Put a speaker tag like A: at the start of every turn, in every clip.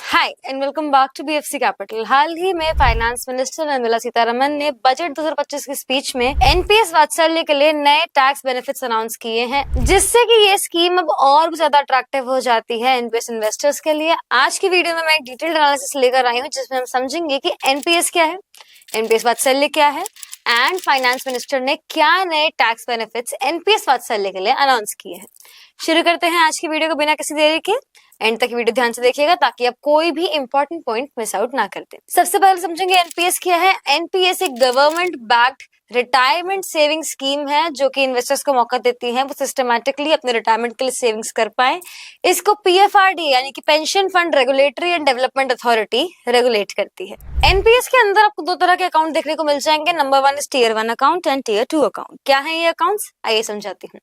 A: Hi and welcome back to BFC capital. हाल ही में फाइनेंस मिनिस्टर निर्मला सीतारमन ने बजट 2025 की स्पीच में एनपीएस वात्सल्य के लिए नए टैक्स बेनिफिट्स अनाउंस किए हैं, जिससे कि ये स्कीम अब और भी ज्यादा अट्रैक्टिव हो जाती है एनपीएस इन्वेस्टर्स के लिए। आज की वीडियो में मैं एक डिटेल्ड एनालिसिस लेकर आई हूँ, जिसमें हम समझेंगे कि एनपीएस क्या है, एनपीएस वात्सल्य क्या है एंड फाइनेंस मिनिस्टर ने क्या नए टैक्स बेनिफिट्स एनपीएस वात्सल्य के लिए अनाउंस किए हैं। शुरू करते हैं आज की वीडियो को बिना किसी देरी के। एंड तक वीडियो ध्यान से देखिएगा ताकि आप कोई भी इंपॉर्टेंट पॉइंट मिस आउट ना कर दें। सबसे पहले समझेंगे एनपीएस क्या है। एनपीएस एक government backed retirement saving scheme है जो कि इन्वेस्टर्स को मौका देती है वो सिस्टमैटिकली अपने रिटायरमेंट के लिए सेविंग्स कर पाए। इसको पीएफआरडी यानी कि pension fund regulatory and development authority regulate करती है। एनपीएस के अंदर आपको दो तरह के अकाउंट देखने को मिल जाएंगे। Number 1 is tier 1 account and tier 2 account. क्या है ये अकाउंट्स, आइए समझाती हूँ।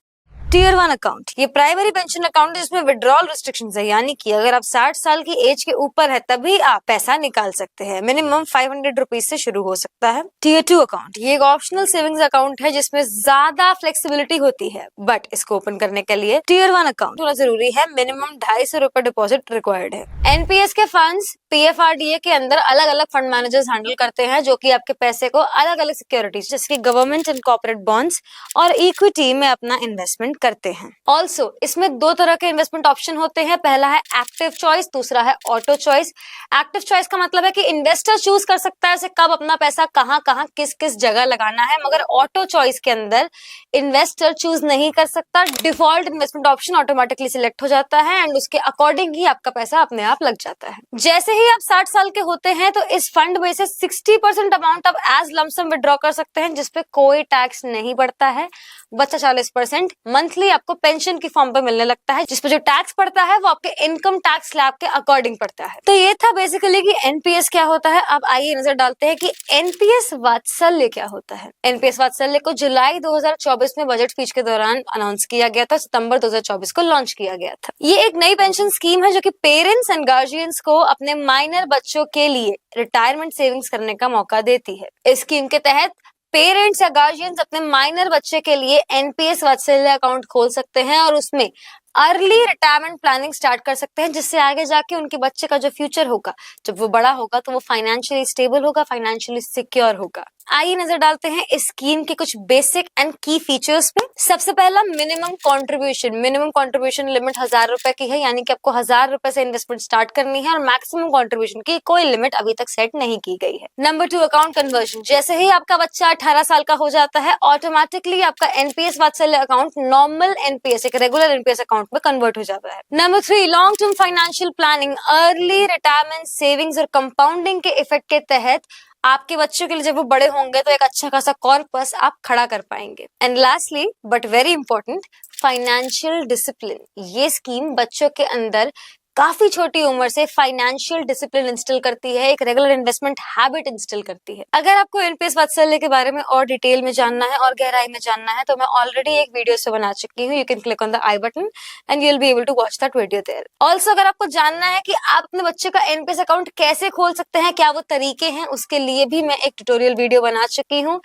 A: टियर 1 अकाउंट ये प्राइमरी पेंशन अकाउंट है जिसमें विड्रॉल रिस्ट्रिक्शंस है, यानी कि अगर आप 60 साल की एज के ऊपर है तभी आप पैसा निकाल सकते हैं। मिनिमम 500 रुपीज से शुरू हो सकता है। टियर 2 अकाउंट ये एक ऑप्शनल सेविंग्स अकाउंट है जिसमें ज्यादा फ्लेक्सिबिलिटी होती है, बट इसको ओपन करने के लिए टियर 1 अकाउंट होना जरूरी है। मिनिमम 250 रुपए डिपॉजिट रिक्वायर्ड है। एनपीएस के फंड्स पीएफआरडीए के अंदर अलग अलग फंड मैनेजर्स हैंडल करते हैं जो कि आपके पैसे को अलग अलग सिक्योरिटीज जैसे कि गवर्नमेंट एंड कॉर्पोरेट बॉन्ड्स और इक्विटी में अपना इन्वेस्टमेंट करते हैं। ऑल्सो इसमें दो तरह के इन्वेस्टमेंट ऑप्शन होते हैं। पहला है एक्टिव चॉइस, दूसरा है ऑटो चॉइस। एक्टिव चॉइस का मतलब है कि इन्वेस्टर चूज कर सकता है कब अपना पैसा कहां कहां किस किस जगह लगाना है, मगर ऑटो चॉइस के अंदर इन्वेस्टर चूज नहीं कर सकता। Default investment option automatically select हो जाता है एंड उसके अकॉर्डिंग ही आपका पैसा अपने आप लग जाता है। जैसे ही आप 60 साल के होते हैं तो इस फंड में से 60% अमाउंट आप एज लमसम विड्रॉ कर सकते हैं जिसपे कोई टैक्स नहीं बढ़ता है। बचा 40% मंथली आपको पेंशन की फॉर्म पे मिलने लगता है, जिसपे जो टैक्स पड़ता है वो आपके इनकम टैक्स स्लैब के अकॉर्डिंग पड़ता है। तो ये था बेसिकली कि एनपीएस क्या होता है। अब आइए नजर डालते हैं कि एनपीएस वात्सल्य क्या होता है। एनपीएस वात्सल्य को जुलाई 2024 में बजट स्पीच के दौरान अनाउंस किया गया था। सितंबर 2024 को लॉन्च किया गया था। ये एक नई पेंशन स्कीम है जो कि पेरेंट्स एंड गार्जियंस को अपने माइनर बच्चों के लिए रिटायरमेंट सेविंग्स करने का मौका देती है। इस स्कीम के तहत पेरेंट्स या गार्जियंस अपने माइनर बच्चे के लिए एनपीएस वात्सल्य अकाउंट खोल सकते हैं और उसमें अर्ली रिटायरमेंट प्लानिंग स्टार्ट कर सकते हैं, जिससे आगे जाके उनके बच्चे का जो फ्यूचर होगा, जब वो बड़ा होगा तो वो फाइनेंशियली स्टेबल होगा, फाइनेंशियली सिक्योर होगा। आइए नजर डालते हैं इस स्कीम के कुछ बेसिक एंड की फीचर्स पे। सबसे पहला मिनिमम कंट्रीब्यूशन लिमिट 1000 रुपए की है, यानी कि आपको 1000 रुपए से इन्वेस्टमेंट स्टार्ट करनी है और मैक्सिमम कंट्रीब्यूशन की कोई लिमिट अभी तक सेट नहीं की गई है। Number 2 account conversion. जैसे ही आपका बच्चा 18 साल का हो जाता है ऑटोमेटिकली आपका एनपीएस वात्सल्य अकाउंट नॉर्मल एनपीएस एक रेगुलर एनपीएस अकाउंट में कन्वर्ट हो जाता है। Number 3 long term financial planning. Early retirement savings और कंपाउंडिंग के इफेक्ट के तहत आपके बच्चों के लिए जब वो बड़े होंगे तो एक अच्छा खासा कॉर्पस आप खड़ा कर पाएंगे। And lastly but very important, financial discipline. ये स्कीम बच्चों के अंदर काफी छोटी उम्र से फाइनेंशियल डिसिप्लिन इंस्टॉल करती है, एक रेगुलर इन्वेस्टमेंट हैबिट इंस्टॉल करती है। अगर आपको एनपीएस वात्सल्य के बारे में और डिटेल में जानना है और गहराई में जानना है तो मैं ऑलरेडी एक वीडियो से बना चुकी हूँ। You can click on the I button and you will be able to watch that video there. Also अगर आपको जानना है कि आप अपने बच्चे का एनपीएस अकाउंट कैसे खोल सकते हैं, क्या वो तरीके हैं, उसके लिए भी मैं एक ट्यूटोरियल वीडियो बना चुकी हूँ।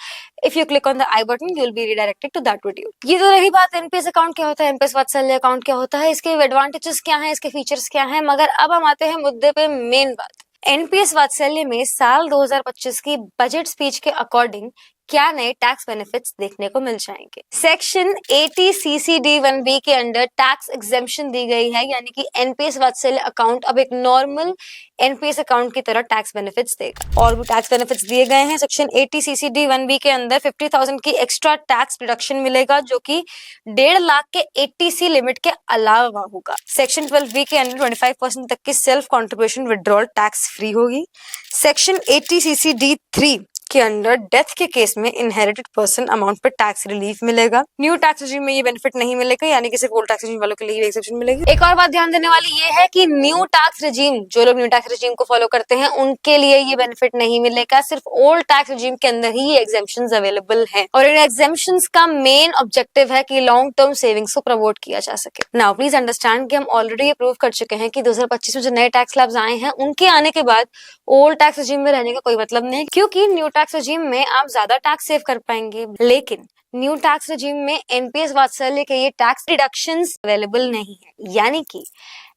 A: If you click on the I button you will be redirected to that video. ये तो रही बात एनपीएस अकाउंट क्या होता है, एनपीएस वात्सल्य अकाउंट क्या होता है, इसके एडवांटेजेस क्या है, इसके फीचर्स क्या है। मगर अब हम आते हैं मुद्दे पे, मेन बात। एनपीएस वात्सल्य में साल 2025 की बजट स्पीच के अकॉर्डिंग क्या नए टैक्स बेनिफिट्स देखने को मिल जाएंगे। सेक्शन 80 सीसीडी 1B के अंडर टैक्स एग्जेम्पशन दी गई है, यानी कि एनपीएस वात्सल्य अकाउंट अब एक नॉर्मल एनपीएस अकाउंट की तरह टैक्स बेनिफिट्स देगा। और भी टैक्स बेनिफिट्स दिए गए हैं। सेक्शन 80 सीसीडी 1B के अंदर 50,000 की एक्स्ट्रा टैक्स डिडक्शन मिलेगा जो कि 1.5 लाख के 80C लिमिट के अलावा होगा। सेक्शन 12B के अंदर 25% तक की self contribution withdrawal tax free होगी। सेक्शन 80 सीसीडी 3 के अंडर डेथ के केस में इनहेरिटेड पर्सन अमाउंट पर टैक्स रिलीफ मिलेगा। न्यू टैक्स रेजिम में ये बेनिफिट नहीं मिलेगा, यानी कि सिर्फ ओल्ड टैक्स रेजिम वालों के लिए एक्सेप्शन मिलेगी। एक और बात ध्यान देने वाली ये है कि न्यू टैक्स रेजिम, जो लोग न्यू टैक्स रेजिम को फॉलो करते हैं उनके लिए ये बेनिफिट नहीं मिलेगा। सिर्फ ओल्ड टैक्स रेजिम के अंदर ही ये एग्जेम्पशंस अवेलेबल हैं और इन एग्जेम्पशंस का मेन ऑब्जेक्टिव है कि लॉन्ग टर्म सेविंग्स को प्रमोट किया जा सके। नाउ प्लीज अंडरस्टैंड कि हम ऑलरेडी ये प्रूव कर चुके हैं कि 2025 में जो नए टैक्स स्लैब्स आए हैं उनके आने के बाद ओल्ड टैक्स रेजिम में रहने का कोई मतलब नहीं, क्योंकि न्यू टैक्स रेजिम में आप ज्यादा टैक्स सेव कर पाएंगे। लेकिन न्यू टैक्स रेजिम में एनपीएस वात्सल्य के ये टैक्स डिडक्शंस अवेलेबल नहीं है, यानी कि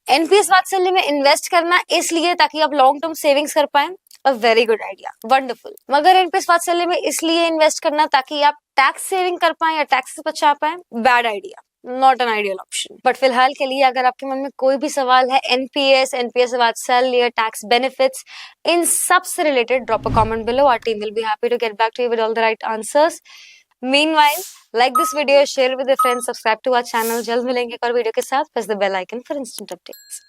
A: एनपीएस वात्सल्य में इन्वेस्ट करना इसलिए ताकि आप लॉन्ग टर्म सेविंग्स कर पाए, a very good idea, wonderful. मगर एनपीएस वात्सल्य में इसलिए इन्वेस्ट करना ताकि आप टैक्स सेविंग कर पाए या टैक्स बचा पाए, bad idea, not an ideal option. But फिलहाल के लिए अगर आपके मन में कोई भी सवाल है एनपीएस वात्सल्य, टैक्स बेनिफिट्स, इन सब से related, drop a comment below, our team will be happy to get back to you with all the right answers. Meanwhile, like this video, share with your friends, subscribe to our channel। जल्द मिलेंगे एक और video के साथ। Press the bell icon for instant updates।